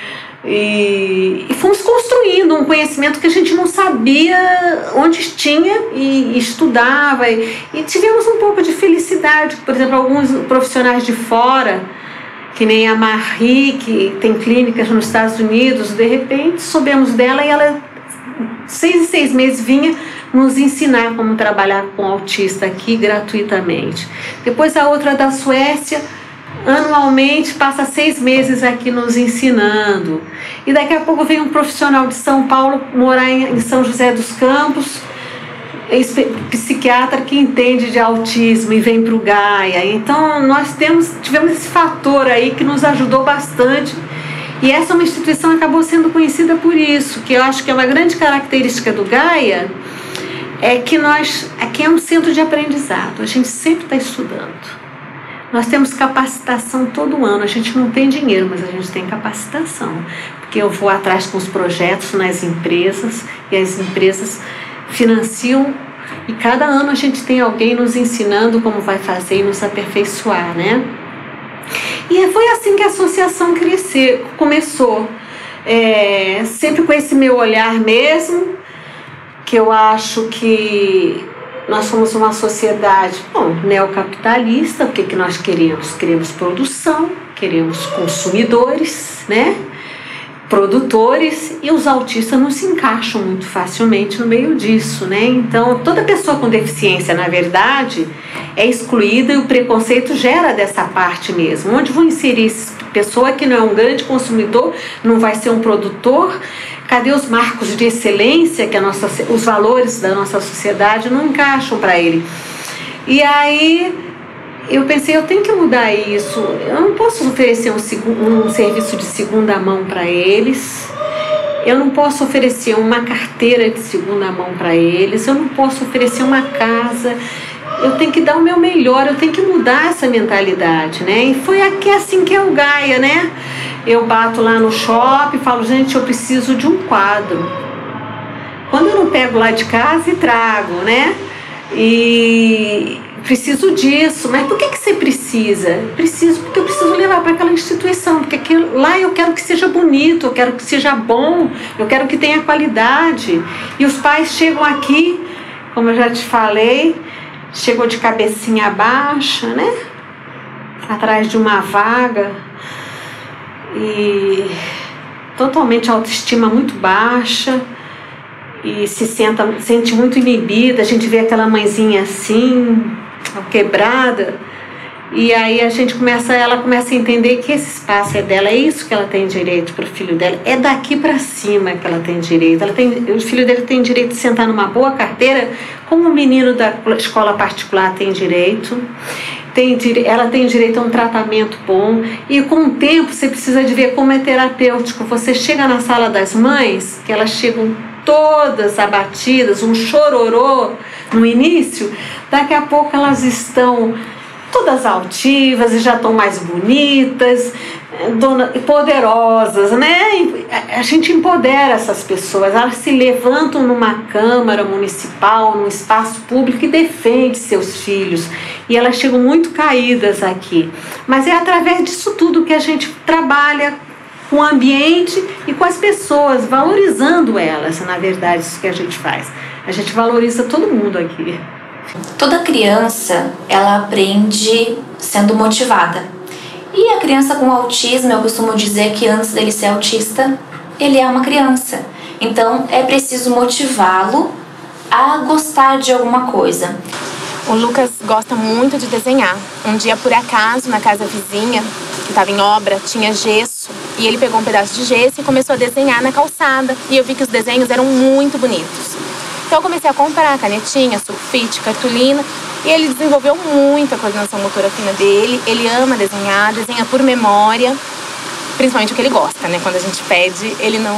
E fomos construindo um conhecimento que a gente não sabia onde tinha e estudava. E tivemos um pouco de felicidade. Por exemplo, alguns profissionais de fora, que nem a Marie, que tem clínicas nos Estados Unidos, de repente soubemos dela e ela 6 em 6 meses vinha nos ensinar como trabalhar com autista aqui gratuitamente. Depois a outra da Suécia, anualmente passa 6 meses aqui nos ensinando. E daqui a pouco vem um profissional de São Paulo morar em São José dos Campos, psiquiatra que entende de autismo, e vem para o Gaia. Então nós tivemos esse fator aí que nos ajudou bastante. E essa é uma instituição que acabou sendo conhecida por isso, que eu acho que é uma grande característica do Gaia, é que aqui é um centro de aprendizado, a gente sempre está estudando. Nós temos capacitação todo ano, a gente não tem dinheiro, mas a gente tem capacitação, porque eu vou atrás com os projetos nas empresas, e as empresas financiam, e cada ano a gente tem alguém nos ensinando como vai fazer e nos aperfeiçoar, né? E foi assim que a associação começou, sempre com esse meu olhar mesmo, que eu acho que nós somos uma sociedade neocapitalista. O que nós queremos? Queremos produção, queremos consumidores, né? Produtores, e os autistas não se encaixam muito facilmente no meio disso, né? Então, toda pessoa com deficiência, na verdade, é excluída, e o preconceito gera dessa parte mesmo. Onde vão inserir pessoa que não é um grande consumidor não vai ser um produtor. Cadê os marcos de excelência que os valores da nossa sociedade não encaixam para ele? E aí eu pensei, eu tenho que mudar isso. Eu não posso oferecer um serviço de segunda mão para eles. Eu não posso oferecer uma carteira de segunda mão para eles. Eu não posso oferecer uma casa. Eu tenho que dar o meu melhor. Eu tenho que mudar essa mentalidade, né? E foi aqui assim que é o Gaia, né? Eu bato lá no shopping e falo, gente, eu preciso de um quadro. Quando eu não pego lá de casa e trago, né? E preciso disso. Mas por que você precisa? Preciso porque eu preciso levar para aquela instituição, porque lá eu quero que seja bonito, eu quero que seja bom, eu quero que tenha qualidade. E os pais chegam aqui, como eu já te falei, chegou de cabecinha baixa, né? Atrás de uma vaga e totalmente autoestima muito baixa e se sente muito inibida. A gente vê aquela mãezinha assim, quebrada, e aí ela começa a entender que esse espaço é dela, é isso que ela tem direito para o filho dela, é daqui para cima que ela tem direito. O filho dela tem direito de sentar numa boa carteira, como o menino da escola particular tem direito. Ela tem direito a um tratamento bom, e com o tempo você precisa de ver como é terapêutico. Você chega na sala das mães, que elas chegam todas abatidas, um chororô no início, daqui a pouco elas estão todas altivas e já estão mais bonitas, poderosas, né? A gente empodera essas pessoas, elas se levantam numa Câmara Municipal, num espaço público e defendem seus filhos. E elas chegam muito caídas aqui. Mas é através disso tudo que a gente trabalha com o ambiente e com as pessoas, valorizando elas, na verdade, isso que a gente faz. A gente valoriza todo mundo aqui. Toda criança, ela aprende sendo motivada. E a criança com autismo, eu costumo dizer que antes dele ser autista, ele é uma criança. Então, é preciso motivá-lo a gostar de alguma coisa. O Lucas gosta muito de desenhar. Um dia, por acaso, na casa vizinha, que estava em obra, tinha gesso. E ele pegou um pedaço de gesso e começou a desenhar na calçada. E eu vi que os desenhos eram muito bonitos. Então eu comecei a comprar canetinha, sulfite, cartolina. E ele desenvolveu muito a coordenação motora fina dele. Ele ama desenhar, desenha por memória. Principalmente o que ele gosta, né? Quando a gente pede, ele não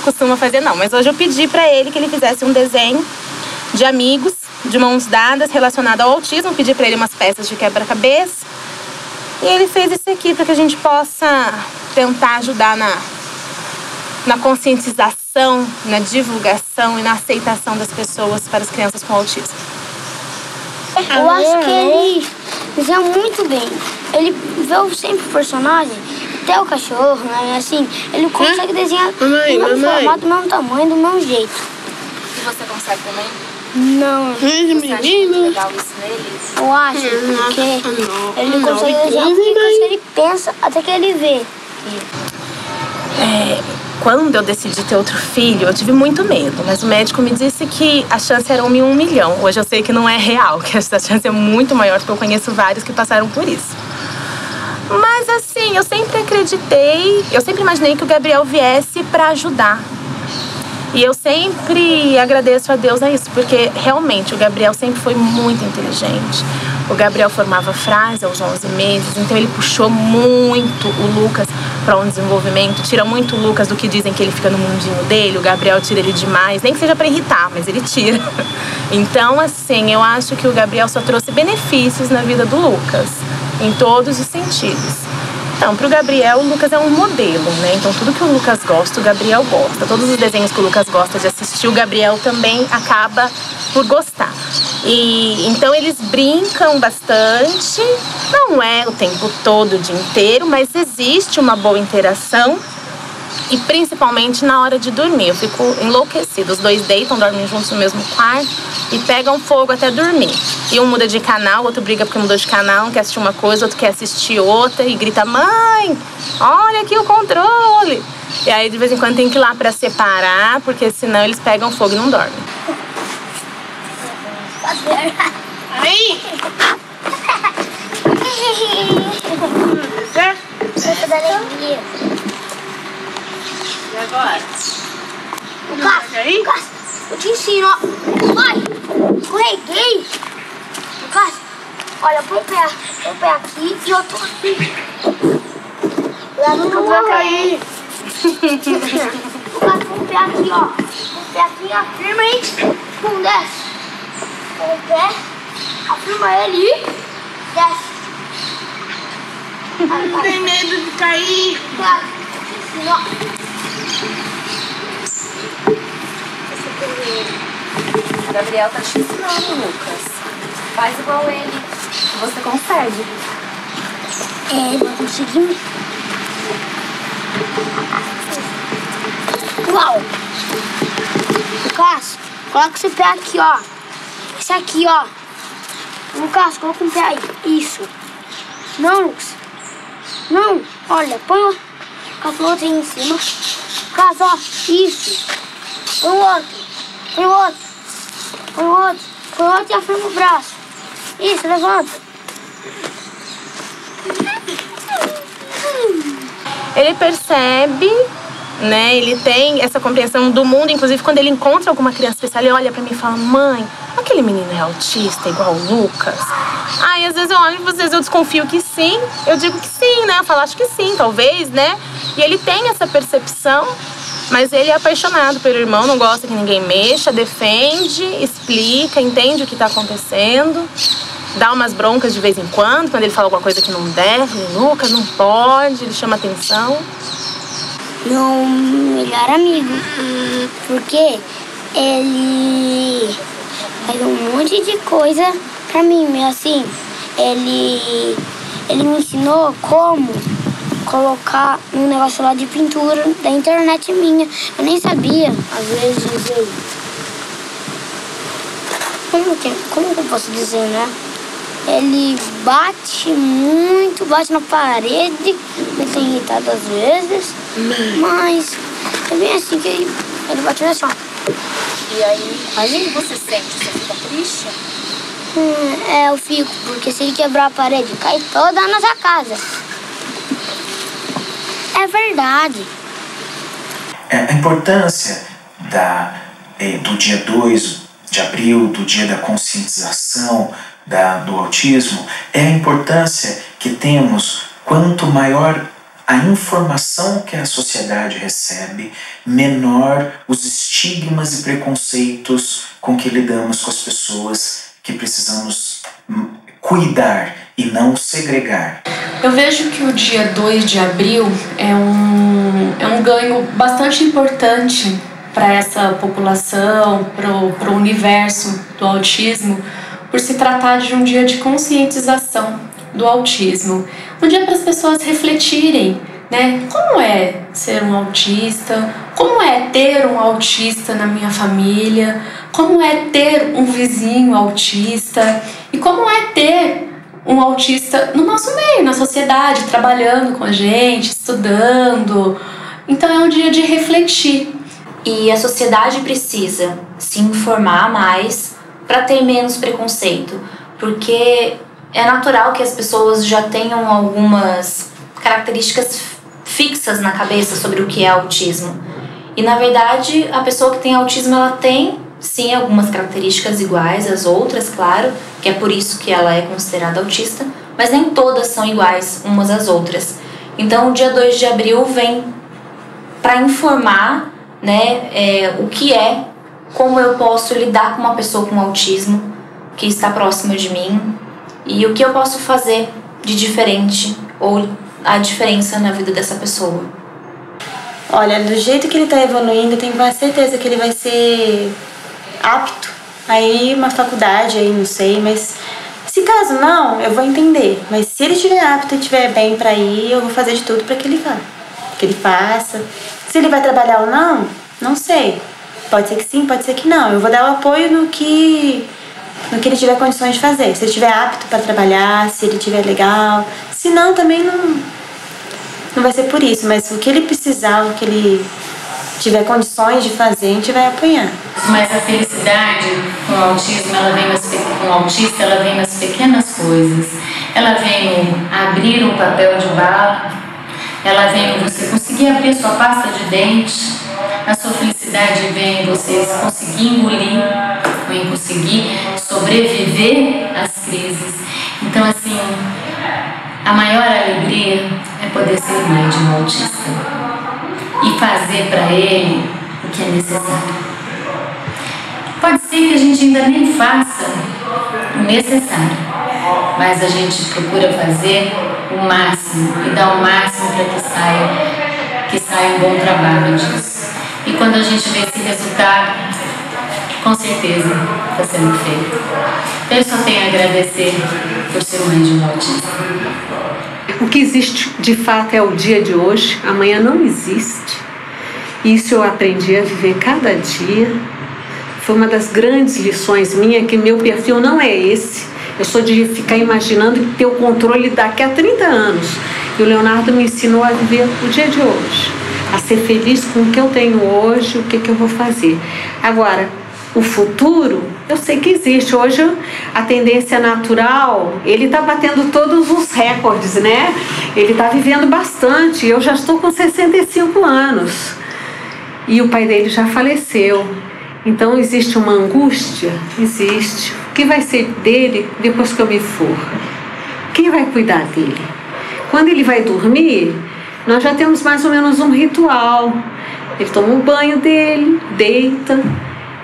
costuma fazer não. Mas hoje eu pedi pra ele que ele fizesse um desenho de amigos, de mãos dadas, relacionado ao autismo. Pedi pra ele umas peças de quebra-cabeça. E ele fez isso aqui para que a gente possa tentar ajudar na conscientização, na divulgação e na aceitação das pessoas para as crianças com autismo. Eu acho que ele desenha muito bem. Ele vê sempre o personagem, até o cachorro, né? Assim, ele consegue desenhar do mesmo formato, do mesmo tamanho, do mesmo jeito. E você consegue também? Não. Você acha legal isso nele? Eu acho, porque ele consegue desenhar porque ele pensa até que ele vê. Quando eu decidi ter outro filho, eu tive muito medo, mas o médico me disse que a chance era 1 em 1 milhão. Hoje eu sei que não é real, que essa chance é muito maior, porque eu conheço vários que passaram por isso. Mas assim, eu sempre acreditei, eu sempre imaginei que o Gabriel viesse para ajudar. E eu sempre agradeço a Deus a isso, porque realmente o Gabriel sempre foi muito inteligente. O Gabriel formava frase aos 11 meses, então ele puxou muito o Lucas para um desenvolvimento, tira muito o Lucas do que dizem que ele fica no mundinho dele. O Gabriel tira ele demais, nem que seja para irritar, mas ele tira. Então, assim, eu acho que o Gabriel só trouxe benefícios na vida do Lucas, em todos os sentidos. Então, para o Gabriel, o Lucas é um modelo, né? Então, tudo que o Lucas gosta, o Gabriel gosta. Todos os desenhos que o Lucas gosta de assistir, o Gabriel também acaba por gostar. E então, eles brincam bastante. Não é o tempo todo, o dia inteiro, mas existe uma boa interação. E principalmente na hora de dormir. Eu fico enlouquecida. Os dois deitam, dormem juntos no mesmo quarto e pegam fogo até dormir. E um muda de canal, o outro briga porque mudou de canal, um quer assistir uma coisa, o outro quer assistir outra e grita: mãe, olha aqui o controle. E aí de vez em quando tem que ir lá pra separar, porque senão eles pegam fogo e não dormem. Certo? Aqui. E agora? Lucas, eu te ensino, ó. Vai, escorreguei. Lucas, olha, põe o pé aqui e eu tô aqui. Não vai cair. Lucas, põe o pé aqui, ó. Põe o pé aqui, afirma aí. Pum, desce. Põe o pé, afirma ele e desce. Não tem medo de cair. Lucas, eu te ensino, ó. O Gabriel tá te ensinando, Lucas. Faz igual ele. Você consegue. Vou conseguir. Uau! Lucas, coloca esse pé aqui, ó. Esse aqui, ó. Lucas, coloca um pé aí. Isso. Não, Lucas. Não. Olha, põe o outro aí em cima. Lucas, ó. Isso. Põe o outro. Põe o outro. Põe o outro. Põe o outro e afirma o braço. Isso, levanta. Ele percebe, né? Ele tem essa compreensão do mundo. Inclusive, quando ele encontra alguma criança especial, ele olha pra mim e fala: mãe, aquele menino é autista igual o Lucas? Aí, às vezes eu olho e às vezes eu desconfio que sim. Eu digo que sim, né? Eu falo, acho que sim, talvez, né? E ele tem essa percepção. Mas ele é apaixonado pelo irmão, não gosta que ninguém mexa, defende, explica, entende o que está acontecendo, dá umas broncas de vez em quando ele fala alguma coisa que não deve. Lucas, não pode, ele chama atenção. Meu melhor amigo, porque ele faz um monte de coisa pra mim, assim, ele me ensinou como colocar um negócio lá de pintura da internet minha. Eu nem sabia, às vezes, como que eu posso dizer, né? Ele bate muito, bate na parede, me tem irritado às vezes, mas é bem assim que ele bate assim, ó. E aí, imagina você sente, você fica triste? Eu fico, porque se ele quebrar a parede, cai toda a nossa casa. É verdade. A importância do dia 2 de abril, do dia da conscientização do autismo, é a importância que temos quanto maior a informação que a sociedade recebe, menor os estigmas e preconceitos com que lidamos com as pessoas que precisamos cuidar e não segregar. Eu vejo que o dia 2 de abril é um ganho bastante importante para essa população, para o universo do autismo, por se tratar de um dia de conscientização do autismo. Um dia para as pessoas refletirem, né? Como é ser um autista? Como é ter um autista na minha família? Como é ter um vizinho autista? E como é ter um autista no nosso meio, na sociedade, trabalhando com a gente, estudando. Então é um dia de refletir. E a sociedade precisa se informar mais para ter menos preconceito, porque é natural que as pessoas já tenham algumas características fixas na cabeça sobre o que é autismo. E na verdade, a pessoa que tem autismo, ela tem sim algumas características iguais às outras, claro, que é por isso que ela é considerada autista, mas nem todas são iguais umas às outras. Então o dia 2 de abril vem para informar, né, o que é, como eu posso lidar com uma pessoa com autismo que está próxima de mim e o que eu posso fazer de diferente ou a diferença na vida dessa pessoa. Olha, do jeito que ele está evoluindo, eu tenho quase certeza que ele vai ser apto a ir uma faculdade, aí não sei, mas se caso não, eu vou entender. Mas se ele estiver apto e estiver bem para ir, eu vou fazer de tudo para que ele vá, que ele faça. Se ele vai trabalhar ou não, não sei. Pode ser que sim, pode ser que não. Eu vou dar o apoio no que ele tiver condições de fazer. Se ele estiver apto para trabalhar, se ele estiver legal. Se não, também não vai ser por isso. Mas o que ele precisar, o que ele tiver condições de fazer, a gente vai apoiar. Mas a felicidade com o autismo, com o autista, ela vem nas pequenas coisas. Ela vem no abrir um papel de bala, ela vem em você conseguir abrir a sua pasta de dente, a sua felicidade vem em você conseguir engolir, vem em conseguir sobreviver às crises. Então, assim, a maior alegria é poder ser mãe de um autista e fazer para ele o que é necessário. Pode ser que a gente ainda nem faça o necessário, mas a gente procura fazer o máximo e dar o máximo para que saia um bom trabalho disso. E quando a gente vê esse resultado, com certeza está sendo feito. Eu só tenho a agradecer por ser mãe de um autista. O que existe de fato é o dia de hoje, amanhã não existe. Isso eu aprendi a viver cada dia. Foi uma das grandes lições minha, que meu perfil não é esse. Eu sou de ficar imaginando e ter o controle daqui a 30 anos. E o Leonardo me ensinou a viver o dia de hoje, a ser feliz com o que eu tenho hoje, o que eu vou fazer. Agora, o futuro, eu sei que existe. Hoje, a tendência natural, ele está batendo todos os recordes, né? Ele está vivendo bastante. Eu já estou com 65 anos. E o pai dele já faleceu. Então, existe uma angústia? Existe. O que vai ser dele depois que eu me for? Quem vai cuidar dele? Quando ele vai dormir, nós já temos mais ou menos um ritual. Ele toma o banho dele, deita.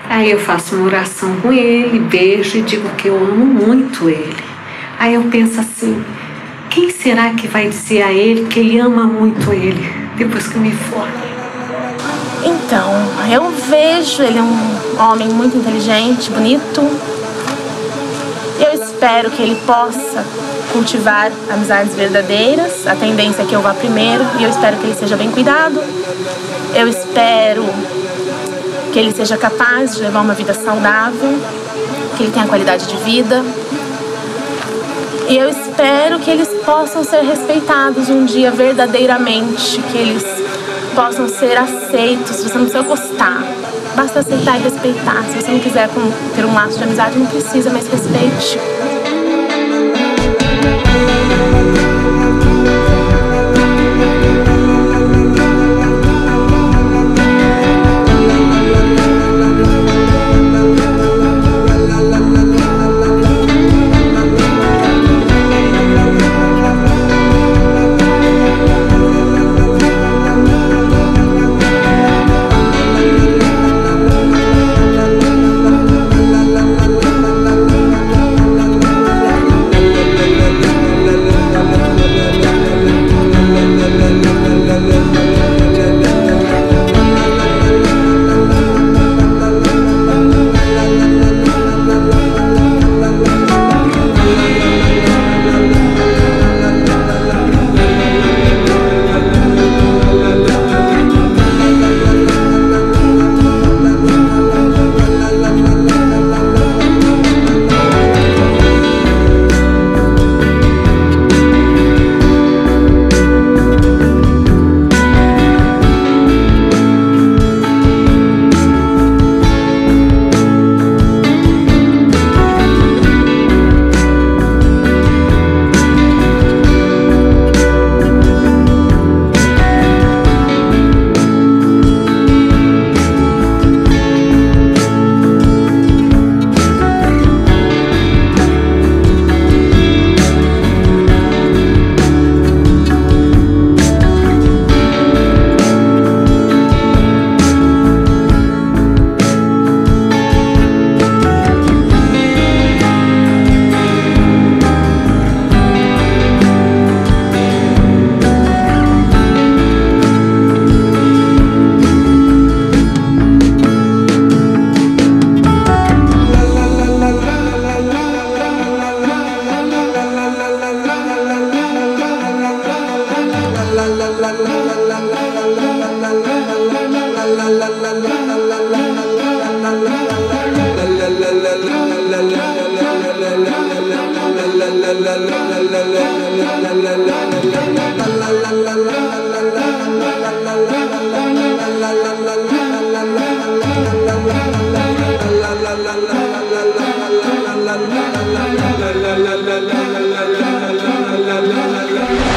Aí eu faço uma oração com ele, beijo e digo que eu amo muito ele. Aí eu penso assim, quem será que vai dizer a ele que ele ama muito ele depois que eu me for? Então, eu vejo ele um homem muito inteligente, bonito. Eu espero que ele possa cultivar amizades verdadeiras. A tendência é que eu vá primeiro e eu espero que ele seja bem cuidado. Eu espero que ele seja capaz de levar uma vida saudável, que ele tenha qualidade de vida. E eu espero que eles possam ser respeitados um dia verdadeiramente, que eles possam ser aceitos. Você não precisa gostar, basta aceitar e respeitar. Se você não quiser ter um laço de amizade, não precisa, mas respeite. la la la la